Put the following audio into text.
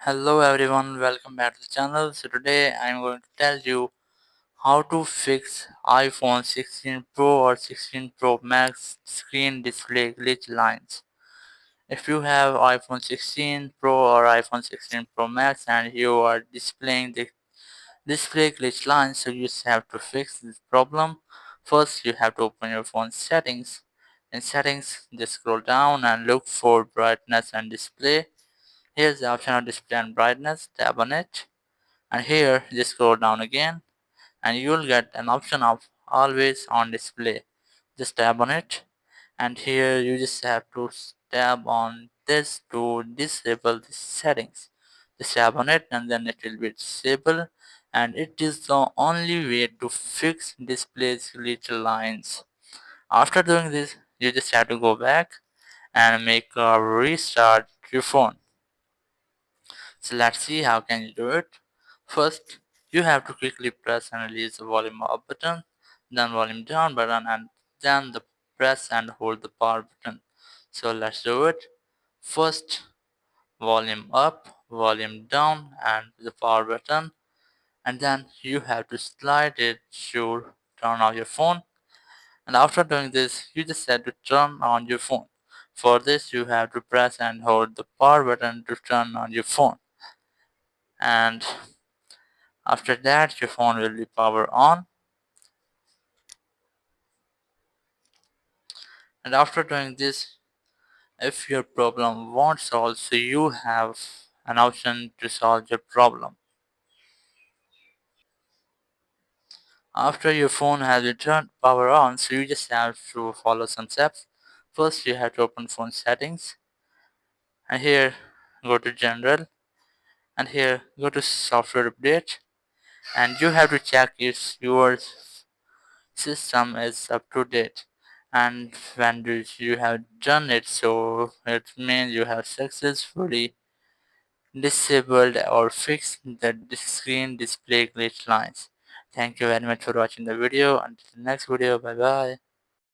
Hello everyone, welcome back to the channel. So today I'm going to tell you how to fix iPhone 16 Pro or 16 Pro Max screen display glitch lines. If you have iPhone 16 Pro or iPhone 16 Pro Max and you are displaying the display glitch lines, so you just have to fix this problem. First you have to open your phone settings. In settings, just scroll down and look for brightness and display. Here's the option of display and brightness, tap on it. And here just scroll down again and you'll get an option of always on display. Just tap on it and here you just have to tap on this to disable the settings. Just tap on it and then it will be disabled, and it is the only way to fix displays glitch lines. After doing this, you just have to go back and make a restart your phone. So let's see how can you do it. First, you have to quickly press and release the volume up button, then volume down button, and then the press and hold the power button. So let's do it. First, volume up, volume down, and the power button, and then you have to slide it to turn off your phone. And after doing this, you just have to turn on your phone. For this, you have to press and hold the power button to turn on your phone. And after that, your phone will be power on. And after doing this, if your problem won't solve, so you have an option to solve your problem. After your phone has been turned power on, so you just have to follow some steps. First, you have to open phone settings, and here go to general, and here go to software update, and you have to check if your system is up to date. And when you have done it, so it means you have successfully disabled or fixed the screen display glitch lines. Thank you very much for watching the video. Until the next video, bye bye.